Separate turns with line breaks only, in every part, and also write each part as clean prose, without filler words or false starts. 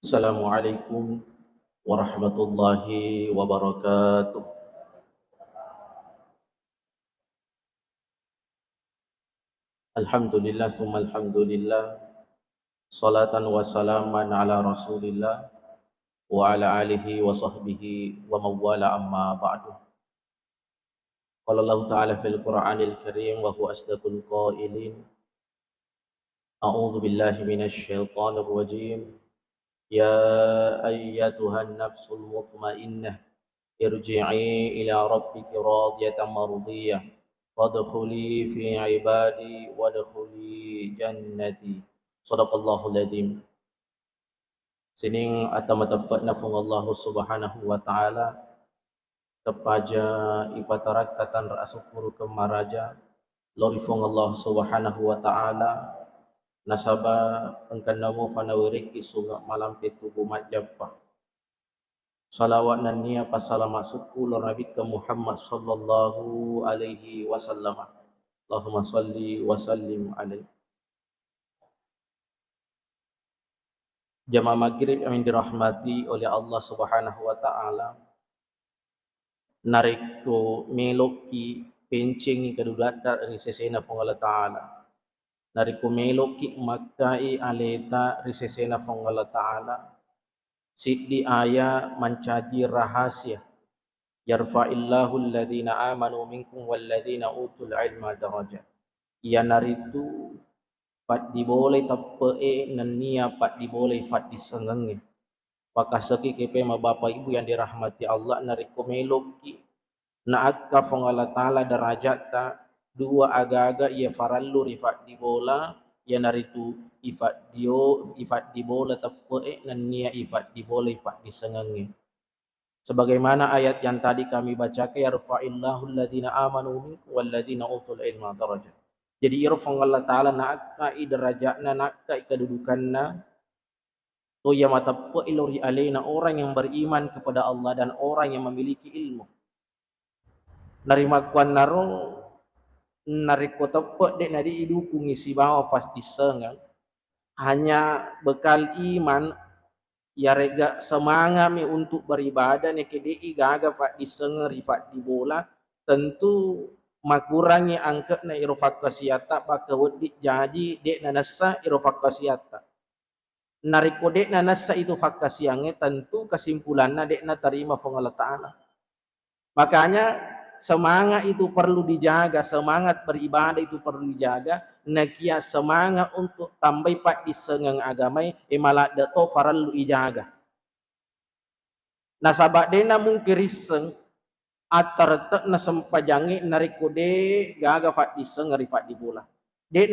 Assalamualaikum warahmatullahi wabarakatuh. Alhamdulillah summa alhamdulillah. Salatan wa salaman ala Rasulillah wa ala alihi wa sahbihi wa mawala amma ba'du. Qala Allah Ta'ala fil Qur'anil Karim wa huwa asdaqul qailin. A'udzu billahi minasy syaithanir rajim. Ya ayyatuhan nafsul mutmainnah irji'i ila rabbiki radiyatan mardiyah wadkhuli fi ibadi wadkhuli jannati. Sadaqallahul adzim. Sining atamatabbat nafung Allah Subhanahu wa taala tepaja ipatarakatan ra'asukur kemaraja lorifung Allah Subhanahu wa taala nasaba engkanamu fanawiriki sunga malam petubu majapah. Salawat dan niya pasalamat suku Nabi ke Muhammad sallallahu alaihi wasallam. Allahumma salli wa sallim alaihi. Jamaah maghrib yang dirahmati oleh Allah Subhanahu wa taala. Nariko meloki pencingi kedudata risesena fong Allah taala. Nariko meloki makai aleta risesena fong Allah taala. Siddi aya mencaji rahasia. Yarfa'illahu alladhina amanu minkum walladhina utul ilma darajat. Ia naritu pat diboleh tape nania pat diboleh fat disengengi. Pakasaki kepe ma bapa ibu yang dirahmati Allah nariko meloki na akka fong Allah taala darajat ta dua aga-aga ia farallu rifat dibola ia naritu ifat dibola tape nania ifat diboleh fat disengengi. Sebagaimana ayat yang tadi kami baca, yarfa'illahu alladhina amanu minkum walladhina utul ilma darajat. Jadi irfa'u Allah taala na'kai derajatna na'kai kedudukanna to ya matappa ilori alaina orang yang beriman kepada Allah dan orang yang memiliki ilmu. Narima kuan narong nariko tappa dek nadi idukung isi bawa pas disengang hanya bekal iman ya rega semangat mi untuk beribadah ni KDI gaga pak disengeri pak dibola tentu makurangi angkat na irofak kasiata pak kewedi jaji dek nanasa irofak kasiata nariko dek nanasa itu fakta siangnya tentu kesimpulannya dek na terima fong Allah Ta'ala. Makanya semangat itu perlu dijaga, semangat beribadah itu perlu dijaga. Nakia semangat untuk tambah pak disengang agamai malah dato farallu ijaga. Nasabak dena mungkin riseng atar tek na sempajangi nariko de gaga fat diseng ngari fat dibola. De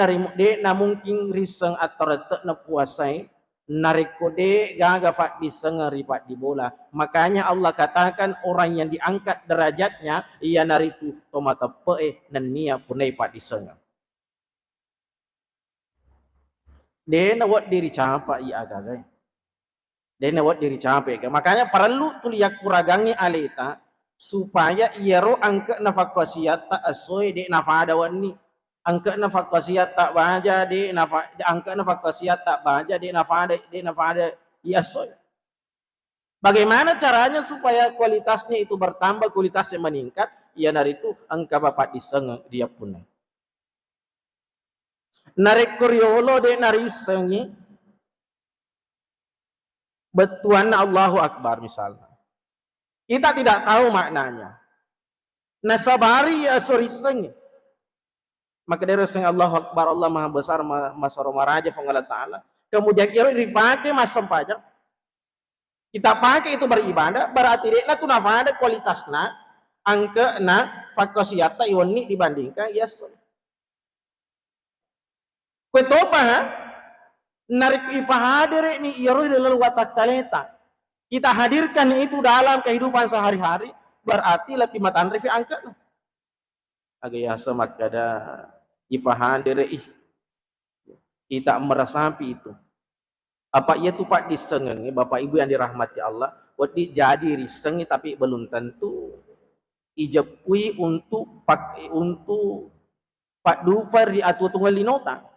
na mungkin riseng atar tek na puasai nariko de gaga fat diseng ngari fat dibola. Makanya Allah katakan orang yang diangkat derajatnya ia naritu tomata pe nan nia punai fat diseng. Dena wat diri capa ia agagai. Dena wat diri capa ia. Makanya perlu tuliak kuragangi aleta supaya ia ro angka nafak wasiat tak asoy de nafada wani. Angka nafak wasiat tak baja de angka nafak wasiat tak baja de nafada ia asoy. Bagaimana caranya supaya kualitasnya itu bertambah, kualitasnya meningkat? Ia naritu angka bapak diseng dia pun. Narik kuriolo de narisengi betuan Allahu Akbar misalnya. Kita tidak tahu maknanya. Nasabari ya sorisengi. Maka dari sing Allahu Akbar Allah Maha Besar Masaro Maraja Allah Ta'ala. Kemudian kira dipakai masam pajak. Kita pakai itu beribadah berarti dia tu nafada kualitasna angka na fakosiata iwani dibandingkan yes. Kuetopa narik ipahadir ni iroy dalam watak talenta. Kita hadirkan itu dalam kehidupan sehari-hari berarti lebih matan rifi angkat. Agak semak kada ipahadir kita merasapi itu. Apa ia tu pak disengengi Bapak Ibu yang dirahmati Allah, wadi jadi risengi tapi belum tentu ijapui untuk pak dufar di atu tunggal linota.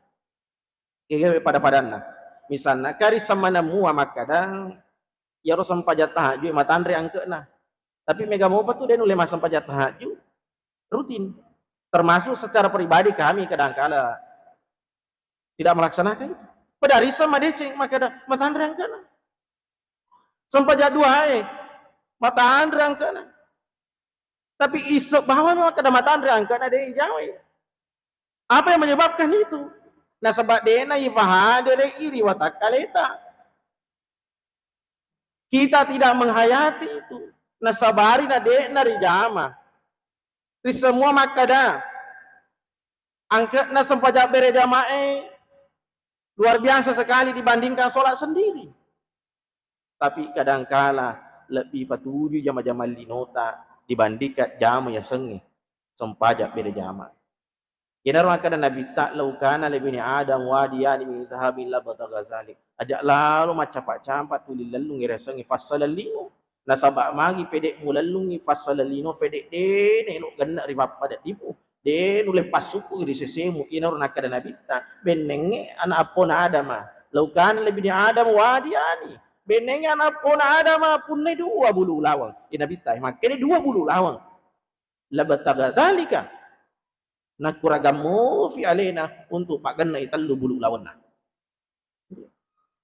Pada padanna. misalnya kari sama namu makadang ya rosam pajat tahajud matandre angkena. Tapi mega mau tu dia nulis masam pajat tahajud rutin. Termasuk secara pribadi kami kadang-kala tidak melaksanakan itu. Padahal sama deceng makadang matandre angkena. Sampajat dua matandre angkena. Tapi isok bahwa makadang matandre angkena dia jauh. Apa yang menyebabkan itu? Nah sebab dia na ifahade iri watakaleta. Kita tidak menghayati itu. Nah sabari na dia na rijama. Di semua makada. Angkat na sempajak berejamae. Luar biasa sekali dibandingkan sholat sendiri. Tapi kadangkala lebih patuju jama-jama linota dibandingkan jama yang sengi. Sempajak berejamae. Kena orang kata Nabi tak laukana lebih Adam wadiyan min zahabin la batagazalik. Ajak lalu macam campat tuli lalu ngiresangi fasalalino. Nasabak magi fedek mulalungi fasalalino fedek de nelok gana riba pada tipu. De nule pasuku iri sesemu kena orang kata Nabi tak benenge anak apon Adam. Laukana lebih Adam wadiyani. Benenge anak apon Adam pun ne 20 lawang. Nabi tak makanya 20 lawang. La batagazalika. Nak kuragamu fi alena untuk pak ganna itallu bulu lawan na.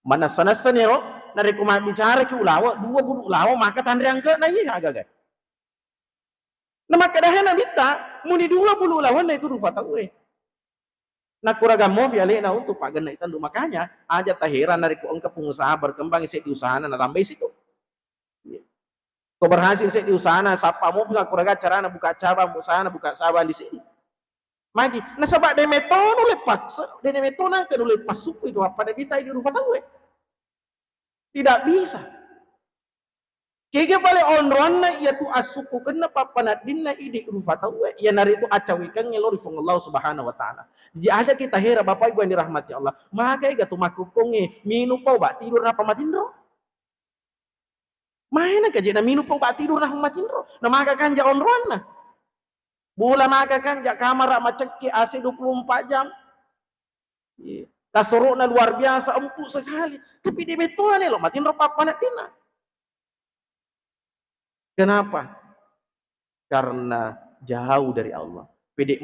Mana sanasan ya nari kuma bicara ki ulawa 2 bulu lawa maka tandre angka na iya agak. Na maka dahan na bita muni 2 bulu lawan na itu rupa tahu Nak kuragamu fi alena untuk pak ganna itallu makanya aja tahiran nari ku angka pengusaha berkembang isi di usaha na tambah situ. Kau berhasil isi di usaha na sapa mo pula kuraga cara na buka cabang usaha na buka cabang di sini. Magi, nah sebab dia meton oleh paksa, dia meton kan oleh pasuku itu apa dia kita di rumah tahu tidak bisa. Kaya balik onron na ia tu asuku kena papanat din na idi rumah tahu ia nari itu acawikan ngelori fong Allah Subhanahu Wa Taala. Jadi ada kita hera bapak ibu yang dirahmati Allah, maka ia tu makukonge minu pau bak tidur apa matindro. Mana kaje na minu pau bak tidur na matindro, na maka kanja onron na. Bula maka kan jak kamar maceki AC 24 jam. Kasur na luar biasa empuk sekali. Tapi di betul ni lo matin ropa panat dina. Kenapa? Karena jauh dari Allah. Pedik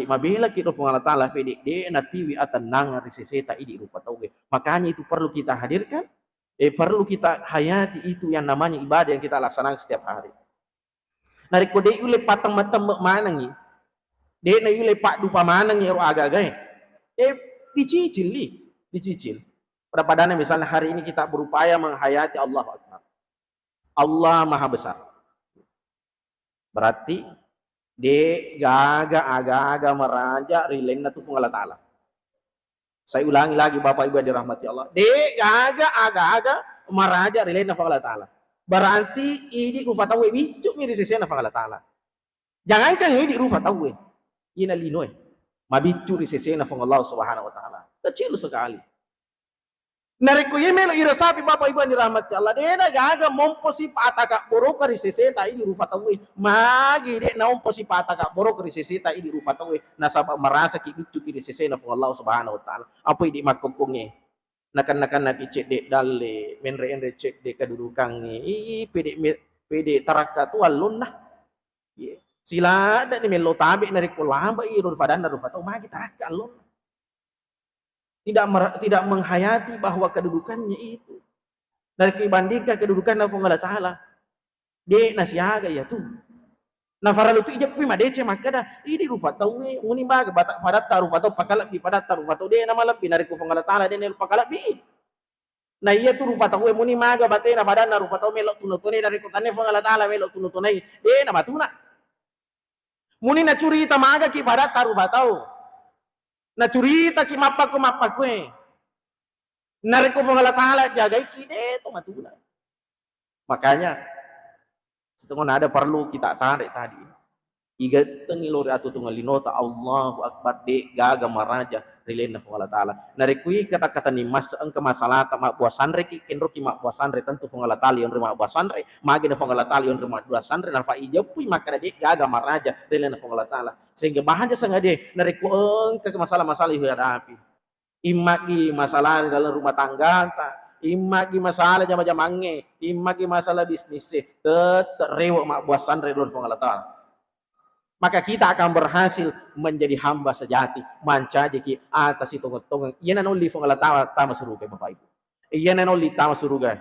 mabela kita Allah Taala pedik de natiwi atanang riseseta idi rupa tauge. Makanya itu perlu kita hadirkan. Perlu kita hayati itu yang namanya ibadah yang kita laksanakan setiap hari. Nari ko de ule patang matambak manang de na ule pak dupa manang ro agak-agak dicicil pada padanya misalnya hari ini kita berupaya menghayati Allah Akbar, Allah Maha Besar, berarti de gaga aga-aga meraja rilena tu Allah Taala. Saya ulangi lagi bapak ibu dirahmati Allah, de gaga aga-aga meraja rilena Allah Taala. Berarti ini rupa tahu bicu mi risesena fa Allah Taala. Jangankan ini rupa tahu ina linoy. Mabicu risesena fa Allah Subhanahu Wa Taala. Kecil sekali. Nariku ye melo irasapi bapak ibu yang dirahmati Allah. Dena gaga mompo si pataka boroka riseseta ini rupa tahu. Magi de na mompo si pataka boroka riseseta ini rupa tahu. Nasaba merasa ki bicu risesena fa Allah Subhanahu Wa Taala. Apa ini makokongnya? Nakan cek dek dalle menre cek dek kedudukan ni pede taraka tu alun nah sila ada ni melo tabe nari kolamba i ru padan ru patau magi taraka alun tidak menghayati bahwa kedudukannya itu dari dibandingkan kedudukan Allah Taala de nasiaga ya tu na faralu tu ije pi madece makada ini rupa tau uni baga batak padat taru patau pakalak bi padat taru patau de nama lebih dari ku Allah Taala de nel pakalak bi na iya tu rupa tau muni maga batena badan na rupa tau melok tunutune dari ku tane Allah Taala melok tunutunai de na batuna muni na curita maga ki padat taru patau na curita ki mapak ku nari ku Allah Taala jagai ki de tu matuna. Makanya setengah ada perlu kita tarik tadi. Iga tengilori atau tunggal linota Allahu Akbar de gaga maraja rilena Allah Taala. Narikui kata-kata ni mas angka masalah tak mak buasan reki kenro ki mak buasan re tentu Allah Taala yon mak buasan re magi na Allah Taala yon mak buasan re nafa ijapui maka de gaga maraja rilena Allah Taala. Sehingga bahaja sangade nariku angka masalah-masalah hadapi. Imagi masalah dalam rumah tangga ta, imagi masalah jama-jamange, imagi masalah bisnis, tetap rewok mak buasan redor Allah Ta'ala. Maka kita akan berhasil menjadi hamba sejati, manca jeki atas itu tongong. Iya nanoli Allah Ta'ala tama suruga Bapak Ibu. Iya nanoli tama suruga.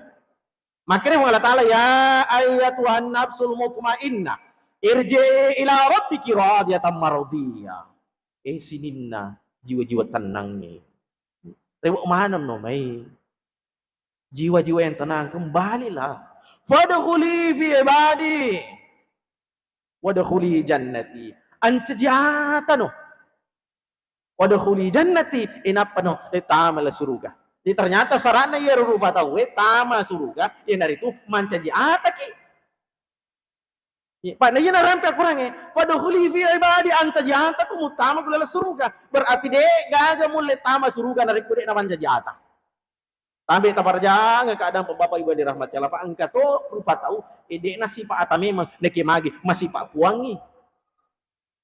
Makanya Allah Ta'ala ya ayatuhan nafsul mutmainnah irji ila rabbiki radiyatan maradiyah. Sininna jiwa-jiwa tenangnya. Rewok mana no mai. Jiwa-jiwa yang tenang kembalilah. Fadkhuli fi ibadi. Wadkhuli jannati. Antajata no. Wadkhuli jannati inapa no tamal surga. Jadi ternyata sarana ya rupa tahu tama surga yang dari itu mancaji ataki. Pak na yana rampe kurangnya. Fadkhuli fi ibadi antajata ku mutama kula surga. Berarti de gaga mulai tama surga dari kude na mancaji ata. Sampai tabarjang keadaan Bapak Ibu dirahmati Allah. Pak engkau to rupa tahu ide nasi Pak ata memang neki magi masih Pak puangi.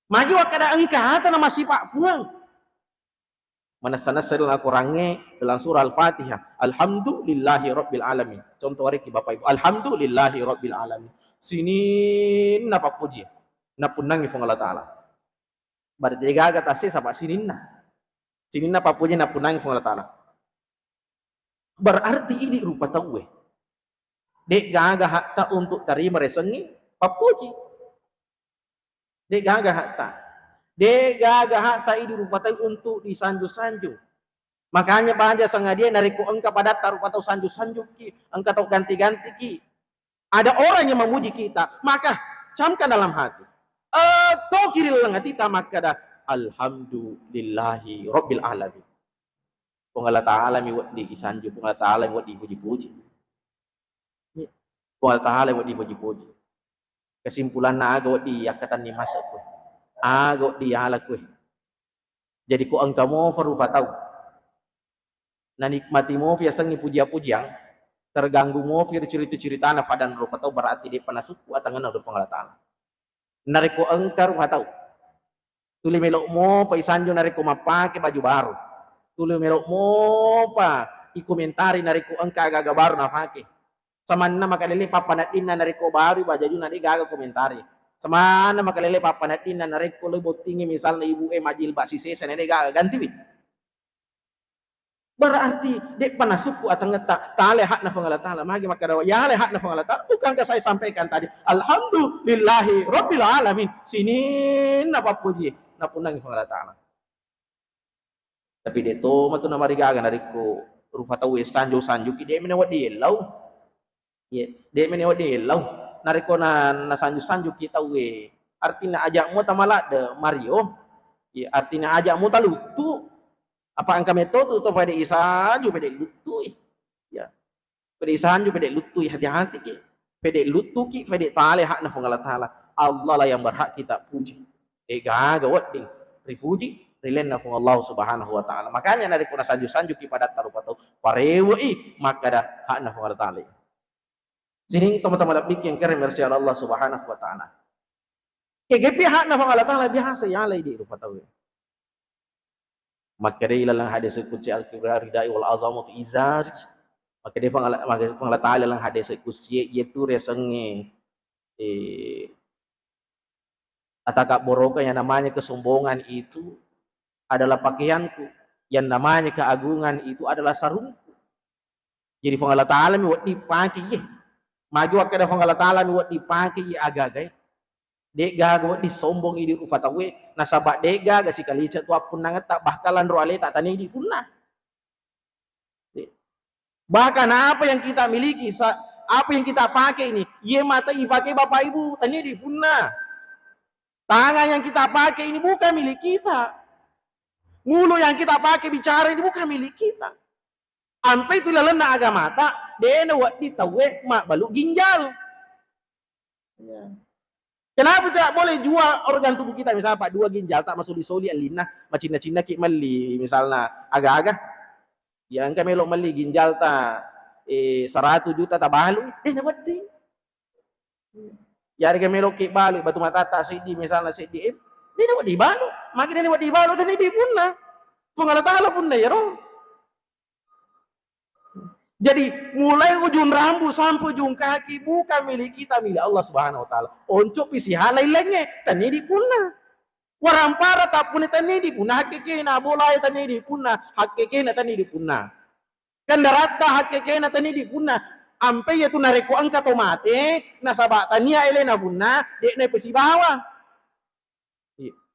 Magi wakada engkau ata na masih Pak puang. Mana sana setelah kurangnya dalam surah Al-Fatihah. Alhamdulillahi Rabbil Alamin. Contoh hari Bapak Ibu. Alhamdulillahi Rabbil Alamin. Sini napa puji. Napunangi fong Allah Ta'ala. Berarti gaga tasih sama sinin na. Sinin napa puji napunangi fong Allah Ta'ala. Berarti ini rupa tahu dek gaga hakta untuk terima resengi papuji. Dek gaga hakta. Dek gaga hakta ini rupa tahu untuk disanju-sanju. Makanya bahagia sengaja nariku engkau pada taruh atau sanju-sanju ki, engkau tahu ganti-ganti ki. Ada orang yang memuji kita, maka camkan dalam hati. Atau kiri dalam hati kita maka dah alhamdulillahi rabbil alamin. Allah Ta'ala miwat di isanju, Allah Ta'ala miwat di puji-puji. Allah Ta'ala miwat di puji-puji. Kesimpulan na agak di yakatan ni masa ko. Agak di ala ko. Jadi ko engkau mo farufa tahu. Nanikmati mo fiasang ni puja-pujian, terganggu mo fir cerita-cerita na padan rufa tahu berarti di panasuku atangan na rufa Allah Ta'ala. Nariko engkau rufa tahu. Tuli melok mo pa isanju nariko mapake baju baru. Tulu merok mo pa ikomentari nariko engka gaga baru na fake. Samana makalele papanatin na nariko baru bajaju na gaga komentari. Samana makalele papanatin na nariko lebot tinggi misalnya ibu majil bak sisa na gaga ganti wit. Berarti dek panasuku atang ngetak tale hak na Allah Ta'ala magi makadawa ya le hak na Allah Ta'ala bukankah saya sampaikan tadi alhamdulillahi rabbil alamin sinin apa puji napunang Allah Ta'ala. Tapi dia tu matu nama rigaga nariko rufa tahu sanju ki dia menewat dia lau. Ya, dia menewat dia lau. Nariko na sanju kita we. Artinya ajak mu tamala de Mario. Ya, artinya ajak mu talutu. Apa angka metode tu pada isanju pada lutu. Ya. Pada isanju pada lutu hati-hati ki. Pada lutu ki pada tale hak na Allah Ta'ala. Allah lah yang berhak kita puji. Gaga wading. Ripuji rilen na Allah Subhanahu wa Ta'ala. Makanya nari kuna sanju-sanju ki pada taruh patau parewoi maka dah hak na Allah Ta'ala. Sini teman-teman lapik yang keren mersi Allah Subhanahu wa Ta'ala. Kegepi hak na Allah Ta'ala biasa ya lai di rupa tahu. Maka dia ilalang hadis kunci al-kibra ridai wal azamatu izar. Maka dia Allah Ta'ala lang hadis kunci yaitu resenge atakak boroka yang namanya kesombongan itu adalah pakaianku, yang namanya keagungan itu adalah sarungku. Jadi Allah Ta'ala mi wad dipakai ye. Magi wakada Allah Ta'ala mi wad dipakai ye agagai. Dek gaga wad disombong idi ufatawe nasabak dek gaga si kalica tu apun nangat tak bakalan roale tak tani di funna. Bahkan apa yang kita miliki, apa yang kita pakai ini, ye mata ipakai Bapak Ibu, tani di funna. Tangan yang kita pakai ini bukan milik kita. Mulut yang kita pakai bicara ini bukan milik kita. Sampai itu lelena agama tak, dia nak ditawe mak balu ginjal. Ya. Kenapa tidak boleh jual organ tubuh kita misalnya Pak 2 ginjal tak masuk di soli alina, macina-cina ki meli misalnya agak-agak. Yang kami melok meli ginjal tak 100 juta tak balu, nak buat ding. Ya harga melok ki balu batu mata tak sidi misalnya sidi. Dia nak buat di balu, makin dia buat di balu tadi di punna. Allah Ta'ala punna ya roh. Jadi mulai ujung rambut sampai ujung kaki bukan milik kita, milik Allah Subhanahu wa taala. Oncok isi halai lenge tanidi punna. Warampara tak punna tanidi punna hakikina bolai tanidi punna hakikina tanidi punna. Kandarata hakikina tanidi punna. Ampe itu nareko angka tomate nasaba tania elena punna dek ne pesi bawa.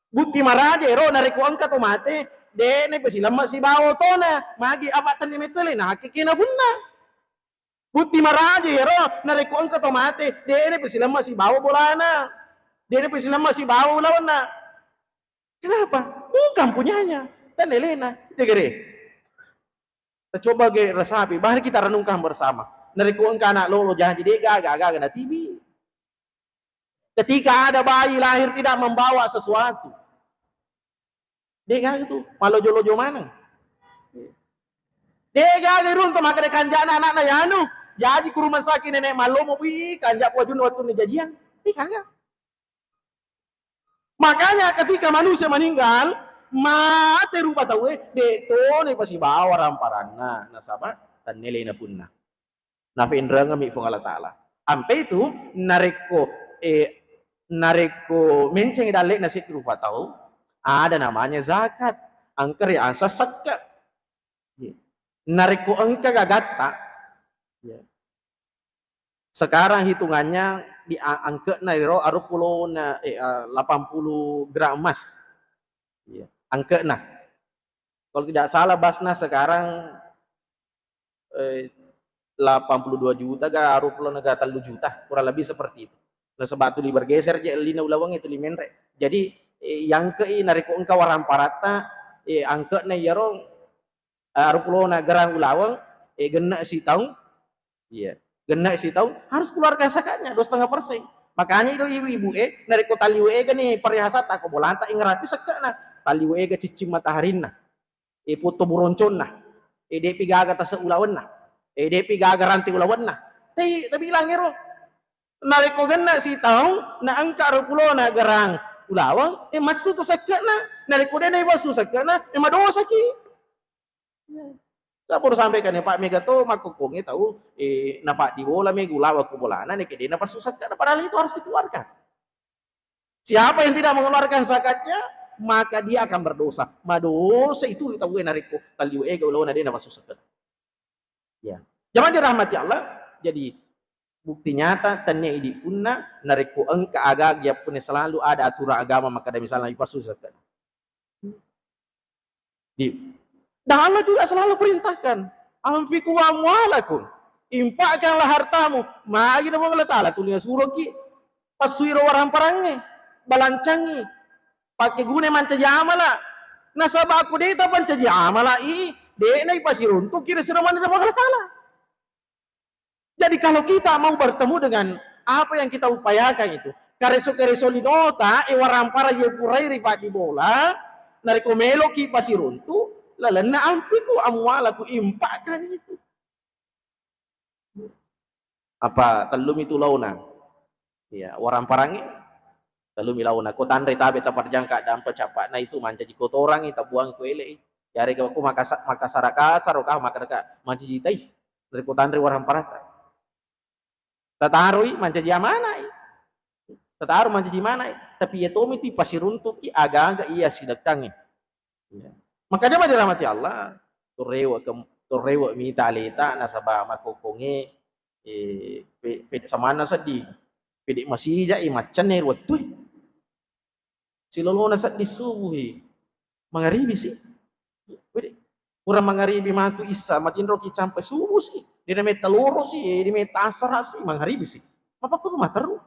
Buti maraje ro nareko angka tomate dek ne pesi lama si bawa tona magi apa tani metole na hakikina punna. Buti maraje ro nareko angka tomate dek ne pesi lama si bawa bolana. Dek ne pesi lama si bawa lawana. Kenapa? Bukan punyanya. Dan elena degere. Kita coba ge resapi, bahari kita renungkan bersama. Nareko angka anak lolo jangan jadi gaga na TV. Ketika ada bayi lahir tidak membawa sesuatu. Dia itu malu jolo mana? Dia gerun to makane kanjana anak na yanu. Jadi ke rumah sakit nenek malu mau pi kanjak wajun waktu ni jajian. Dia kagak. Makanya ketika manusia meninggal, mate rupa tahu deto ne pasti bawa ramparanna nasaba tan nilai na punna. Na indra ngami fung Allah taala. Ampe itu nareko menceng dalek nasi rupa tahu ada namanya zakat. Angker ya asa zakat. Nareko angka gagatta. Sekarang hitungannya di angka nairo arupulo na 80 gram emas. Angka nah. Kalau tidak salah Basnas sekarang 82 juta ga arupulo naga 3 juta, kurang lebih seperti itu. Lah sebab tu bergeser je lina ulawang itu limenre. Jadi yang ke nariko engka waram parata angka na yaro arupulo na garang ulawang gena si tahun. Iya. Gena si tahun harus keluarkan zakatnya 2,5%. Makanya itu ibu-ibu nariko tali gani perihasa tak ko bolanta ingrati sakana tali ga cicim mataharina. Puto buroncon na. Depi gaga ta sa ulawan na. Depi gaga ranti ulawan na. Tapi ilang ero. Nariko gena si tahun na angka arupulo na garang ulawang masu to sakana. Nariko den masu sakana madosa ki. Saya baru sampaikan ya Pak Mega tuh makukungnya tahu napa di bola megulawa ku bolana nih kede napa susah kan padahal itu harus dikeluarkan. Siapa yang tidak mengeluarkan zakatnya maka dia akan berdosa. Madosa itu kita gue nariko tali gue gaulana dia napa susah kan. Ya. Jangan dirahmati Allah. Jadi bukti nyata tanya di punna nariko engka agak ya punya selalu ada aturan agama maka ada misalnya ipas susah kan. Dan Allah juga selalu perintahkan, anfiqu amwalakum, impakkanlah hartamu. Magi na Allah taala tulinya suruh ki pasuiro warang parangnya, balancangi, pakai gune mancaji amala. Nasaba aku deta pancaji amala de nai pasiruntuk kira siraman na Allah taala. Jadi kalau kita mau bertemu dengan apa yang kita upayakan itu, kareso linota warang para ye purai rifa di bola, nariko melo ki pasiruntuk lalana amfiku amwalaku impakkan itu. Apa telum itu launa? Ya, orang parangi telum launa. Ko tandre tabe tapar jangka dan pecapak. Nah itu manca jiko orang itu buang ku ele. Jare ke aku maka saraka sarokah maka deka manca jitai. Dari ko tandre orang parata. Tatarui manca jamana. Tataru manca di mana? Tapi ya tomi ti pasiruntuk ki aga-aga iya sidakangi. Ya. Makanya mah dirahmati Allah turewa mita alita nasaba makokonge pede samana sadi pede masija macan ner waktu silolona sadi subuhi mangaribi sih pede kurang mangaribi matu isa matin roki sampai subuh sih dia meta loro sih dia meta asar sih mangaribi sih apa kudu materu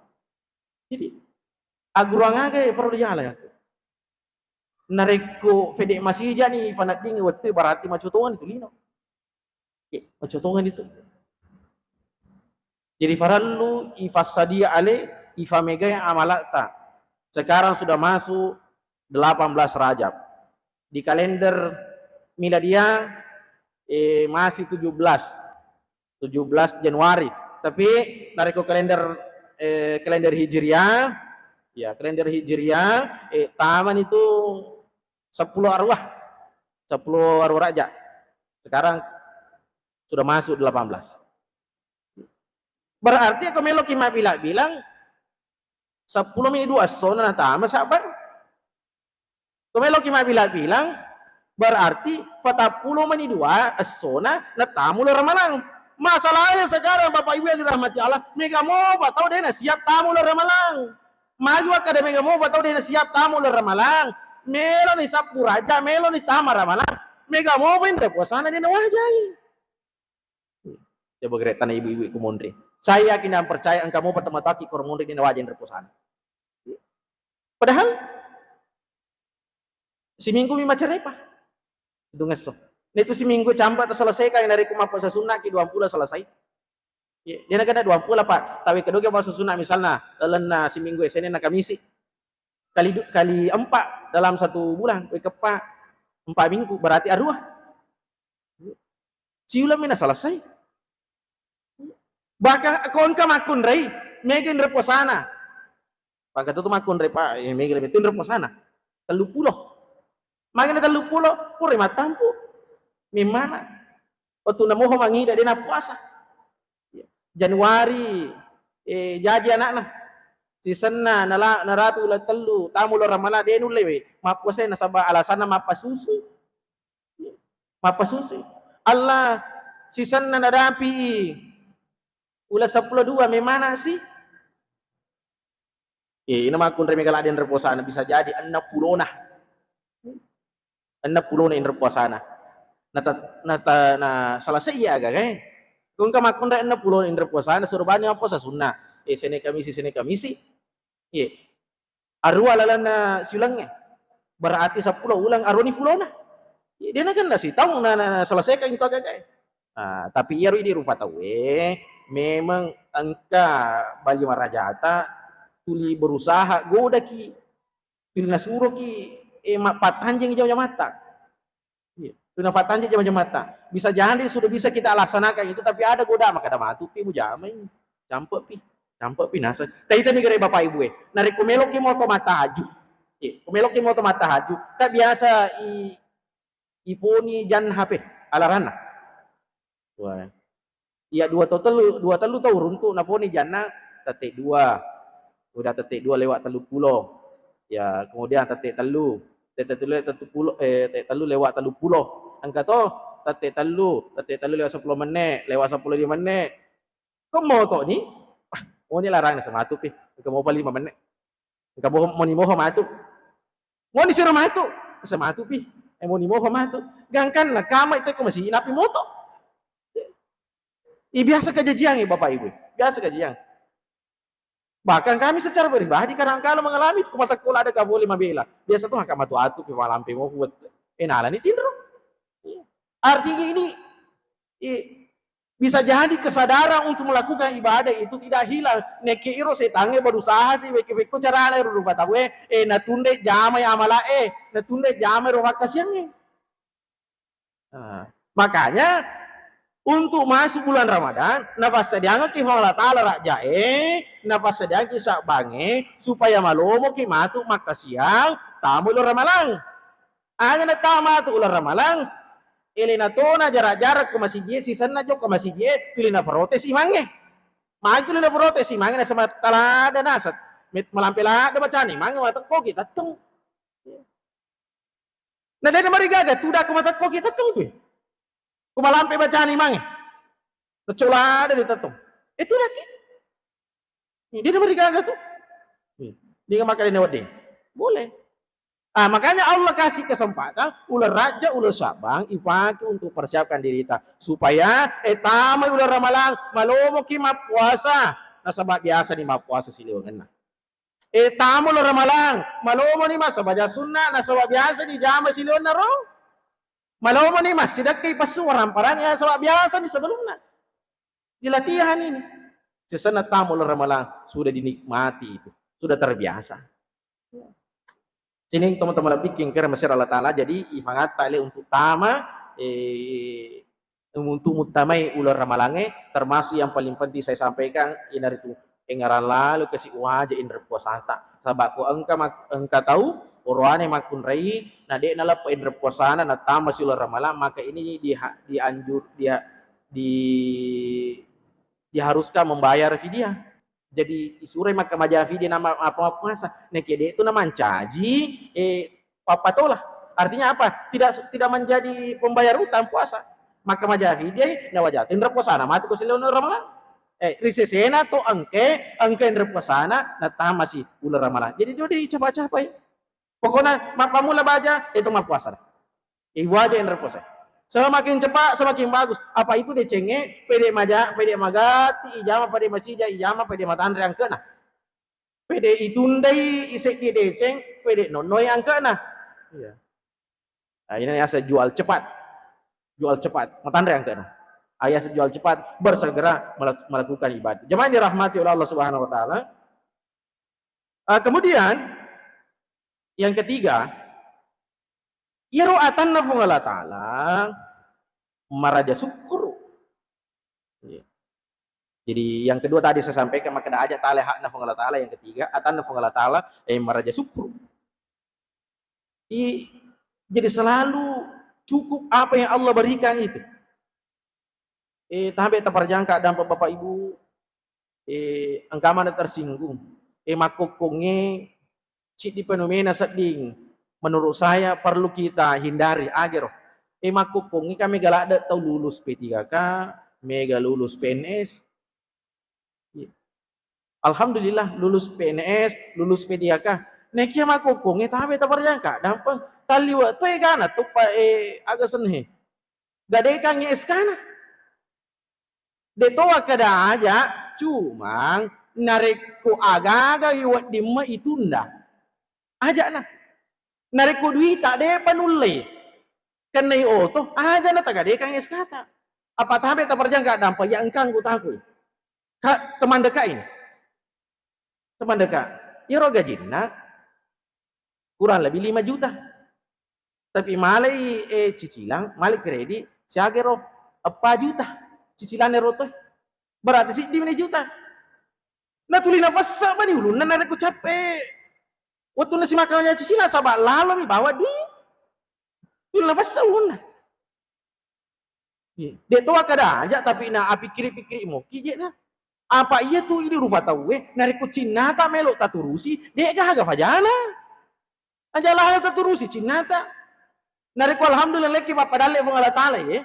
jadi agurang aga perlu jalan ya nareko fede masija ni fanak dingi waktu berarti macotongan itu lino. Macotongan itu. Jadi farallu ifasadia ale ifamega amalata. Sekarang sudah masuk 18 Rajab. Di kalender miladia masih 17 Januari. Tapi nareko kalender Hijriah ya kalender Hijriah taman itu 10 arwah raja. Sekarang Sudah masuk 18. Berarti ako melo kima bilang 10 menit 2 sona na tama sabar. Kumelo kima bilang berarti 40 menit 2 sona na tamu lo ramalang. Masalahnya sekarang Bapak Ibu yang dirahmati Allah, mega mau tahu dia na siap tamu lo ramalang. Maju kada mega mau tahu dia na siap tamu lo ramalang. Melo ni sapu raja, melo ni tama ramalang. Mega mau pun reposana dia na wajai. Coba geretan ibu-ibu kumundri. Saya yakin dan percaya engkau mau pertama taki kumundri di wajah reposana. Padahal si minggu mi macarepa. Dungeso. Itu si minggu campak terselesai kan dari kumapa sasuna ki 20 selesai. Dia nak kena 20 Pak. Tapi kedua ke sasuna misalnya lena si minggu Senin na Kamisi. Kali 4 dalam 1 bulan. We kepa 4 minggu berarti arwah. Si ulam mina selesai. Bahkan kon ka makun rei, megin reposana. Pagka tu makun rei Pak, megin betun reposana. 30. Makin 30 pure matampu. Mimana? Waktu namuho mangida dia na puasa. Januari jadi anak Sisena naratu ulah telu tamu lo ramala dia nulewe mapuasa nasaba alasana mapasusu. Mapasusu. Allah sisena narapi ulah 12 memana sih? Ini makun remegala den reposana bisa jadi 60 nah. 60 na in reposana. Na selesai ya agak kung kamakun ra 60 in reposana surbanya apa sa sunna. Sene kamisi. Ye. Arwa lalan na silangnya. Berarti 10 ulang arwa ni fulona. Dia na kan nasi tahu na selesai kan itu agak tapi iya di rufa tawe memang angka bali marajata tuli berusaha goda ki tuli nasuro ki patanjeng jauh mata. Tuna patanjeng jauh mata. Bisa jadi sudah bisa kita laksanakan itu tapi ada goda maka ada matu pi bu jamai. Campur pi nasa. Tapi tadi negara Bapak Ibu nari kumelo ki moto mata haju. Kumelo ki moto mata haju. Tak biasa iponi jan HP alarana. Wah. Iya dua telu tahu runtuh naponi janna tetek 2. Udah tetek 2 lewat 30. Ya, kemudian tetek telu lewat 30. Angka to tetek telu lewat 10 menit, lewat 10 menit. Kok mau to ni? Oh ni larang sama tu pi. Engkau mau 5 menit. Engkau mau ni moho matu. Mau ni sira matu. Sama tu pi. Mau ni moho matu. Gangkan na kama itu ko masih inapi moto. Biasa kejadian Bapak Ibu. Biasa kejadian. Bahkan kami secara pribadi kadang-kadang mengalami kumata kula ada kaboli mabela. Biasa tuh hakama tu atu pi malampe mau buat enalan ni tindro. Artinya ini bisa jadi kesadaran untuk melakukan ibadah itu tidak hilang. Neki iro setange berusaha sih weki cara ale rupa tawe natunde jamai amala natunde jamai roh kasiannya. Makanya untuk masuk bulan Ramadan, nafas sedianga ki Allah Ta'ala rakjae, nafas sedianga ki sakbange, supaya malomo ki matu makasiang, tamu ular ramalang. Anya na tamatu ular ramalang, ilina tona jarak-jarak ke masjid, sisan na jok ke masjid, pilih protes imange. Maju pilih protes imange na sama talada nasat, malampela ada macam ni, imange matak ko kita tung. Nah dari marigaga, tuda ko matak ko kita tung tu. Kumalampe bacaan imang nacola ada di tetong itu lagi dia nama digaga tuh dia makan di wading boleh makanya Allah kasih kesempatan ular raja ular sabang ipaki untuk persiapkan diri kita supaya etama ular ramalang malomo ki mapuasa nasabak biasa ni mapuasa siliwangan na etama ular ramalang malomo ni mas sabaja sunnah nasabak biasa di jama siliwan na ro Malaw ni mas, sidak kay pasu ramparan ya sa biasa ni sebelumnya. Di latihan ini. Sesana tamu ramalang sudah dinikmati itu, sudah terbiasa. Sini teman-teman bikin kira masih Allah Ta'ala jadi ifangat tali untuk tama untuk mutamai ular ramalange termasuk yang paling penting saya sampaikan ini itu engaran lalu kasih wajah indra puasanta sabak ko engka tahu Orwane makun rai na de nala indra puasana na tama si ular ramalang maka ini dianjur dia di diharuskan membayar fidyah. Jadi isurai maka maja fidyah nama apa puasa. Nek dia itu nama caji apa tolah. Artinya apa? Tidak menjadi pembayar utang puasa. Maka maja fidyah na wajah tindra puasa mati ko sila ramalan. Risesena to angke indra puasa na tamasi ular ramalan. Jadi dia dicapai-capai. Pokoknya pamula baja itu mah puasa. Iwaja indra puasa. Semakin cepat semakin bagus. Apa itu decenge pede magati ijama pada masjid ijama pada matandre yang kena. Pede itundai isek di deceng pede nonoi yang kena. Iya. Nah, ini asa jual cepat. Jual cepat matandre yang kena. Ayah jual cepat bersegera melakukan ibadah. Jemaah yang dirahmati oleh Allah Subhanahu wa taala. Kemudian yang ketiga, iro'atan nafung Allah Ta'ala maraja syukur. Jadi yang kedua tadi saya sampaikan maka ada aja ta'ala hak nafung Allah Ta'ala. Yang ketiga atan nafung Allah Ta'ala maraja syukur. Jadi selalu cukup apa yang Allah berikan itu. Sampai terperjangka dan bapak ibu angka mana tersinggung. Makukungnya cik di fenomena seding. Menurut saya perlu kita hindari agar makukung kami galak ada tahu lulus P3K, mega lulus PNS. Alhamdulillah lulus PNS, lulus P3K. Nekia makukung tapi terperjangka dampang taliwa tuh gana tuh agak senhe. Gadekang eskana. Detoa kada aja cuma narekku agaga iwat dimma itunda. Aja nah. Narekku duit tak de panulai. Kenai oto aja na taga dekang eskata. Apa tabe terperjangka dampak yang engkang ku takui. Teman dekat ini. Teman dekat. Iro gajinna kurang lebih 5 juta. Tapi malai cicilan, malai kredit siagero 4 juta. Cicilan eroto. Berarti sih di 5 juta. Nah tuli nafas apa nih ulun na nareku capek. Waktu nasi makannya cicilan sabak lalu mi bawa duit. Tuli nafas ulun. Dia tahu kada aja tapi na api kiri mau kijek na. Apa iya tuh ini rupa tahu nareku Cina tak melok tak turusi. Dia gak fajana. Aja lah tak turusi Cina tak. Nareku alhamdulillah leki bapak dalek Allah Ta'ala ya.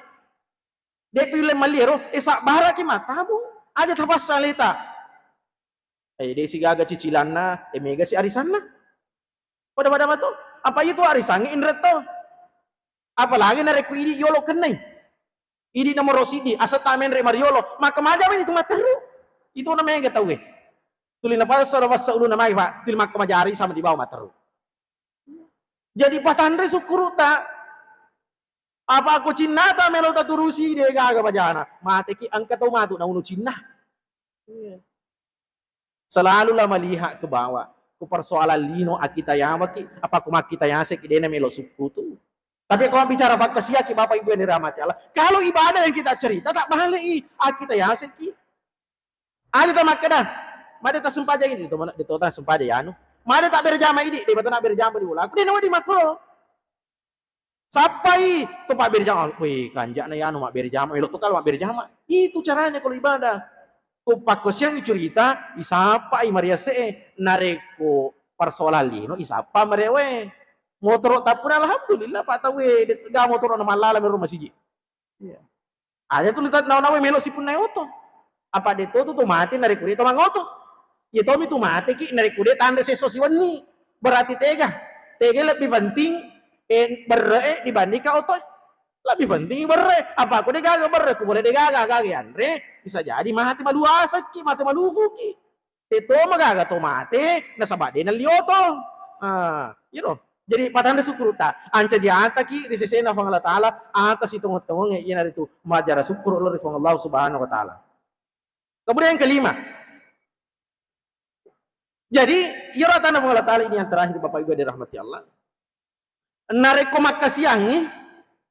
Dia pilih maliro, sak bara ki matabu, aja tapas salita. Dia si gaga cicilan na, mega si arisan na. Pada matu, apa itu arisan indret to? Apalagi na reku ini yolo kenai. Ini nomor rosidi, asa tamen re mariolo, maka maja itu materu. Itu namanya gak tahu Tulin apa sarwas ulu namai pak, til maka majari sama di bawah materu. Jadi patandre syukur tak. Apa aku Cina tak melo tak turusi dia gaga bajana. Mati ki angkat tau matu na uno Cina. Selalulah melihat ke bawah. Ku persoalan lino akita yamaki. Apa ku makita yasek dia na melo suku tu. Tapi kalau bicara fakta siaki bapak ibu yang dirahmati Allah. Kalau ibadah yang kita cerita tak balik akita yasek ki. Ada tak makanan. Mada tak sempaja ini. Itu tak sempaja ya anu. Mada tak berjama ini. Dia betul nak berjama di ulang. Aku dia nama di makro. Sampai tuh Pak Berjama, wih kanjak na yanu mak berjama, elok tuh kalau mak berjama, itu caranya kalau ibadah. Kupak siang cerita, isapa i Maria se nareko persoalan lino, isapa marewe. Motor tak pun alhamdulillah Pak tahu detega motor na malala meru masjid. Iya. Ada tuh lihat nawa-nawa melok si pun naoto. Apa deto tuh mati nareko dia mangoto. Ya tomi tuh mati ki nareko dia tanda sesosiwan ni. Berarti tega lebih penting berre dibanding kau otot lebih penting berre apa aku degaga berre aku boleh degaga gaga andre bisa jadi mati malu asaki mati malu fuki itu magaga to mati nasabade na lioto you know jadi patanda syukur ta anca diata ki risesena fang Allah Ta'ala atas itu ngotong ina itu majara syukur Allah fang Allah Subhanahu wa Ta'ala. Kemudian yang kelima, jadi iratan fang Allah Ta'ala ini yang terakhir Bapak Ibu dirahmati Allah. Nareko makasiangi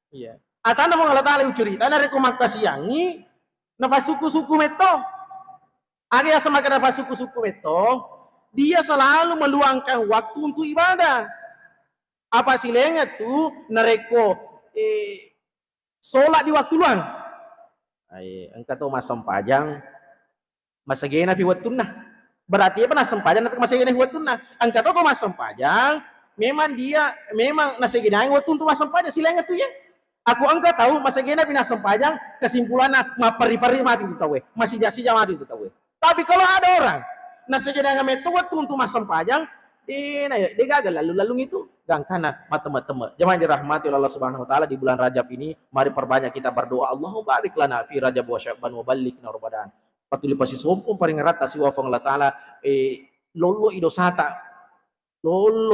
iya atanda mo ngalatala ucurita nareko makasiangi nafasuku-suku meto area sama kada nafasuku-suku meto dia selalu meluangkan waktu untuk ibadah apa silengat tuh nareko sholat di waktu luang Ay, engka to masampajang masagena fi wattunna. Berarti apa nasampajang nanti masagena fi wattunna. Engka to ko masampajang memang nasagena yang wattun tu masampajang sila ingat tu ya. Aku angka tahu masagena pinasampajang kesimpulannya pari-pari mati tu tahu masih jasi mati tu tahu. Tapi kalau ada orang nasagena ngamet tu wattun tu masampajang dia gagal lalu itu gangkana mata-mata jemaah dirahmati oleh Allah Subhanahu wa taala. Di bulan Rajab ini mari perbanyak kita berdoa, Allahumma barik lana fi Rajab wa Sya'ban wa ballighna Ramadan. Patuli pasi sompong paling rata si wafang Allah taala lolo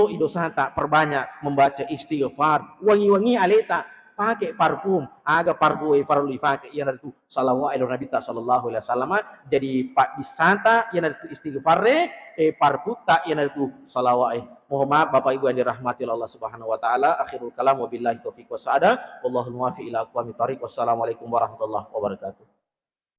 idosata perbanyak membaca istighfar, wangi-wangi aleta pakai parfum, aga parfum farlu dipakai yang itu salawat Nabi sallallahu alaihi wasallam. Jadi pak disanta yang itu istighfar parfum tak yang itu salawat. Mohon maaf Bapak Ibu yang dirahmati Allah Subhanahu wa taala. Akhirul kalam wabillahi taufiq wasada. Wallahul muwaffiq ila aqwamit thariq. Wassalamualaikum warahmatullahi wabarakatuh.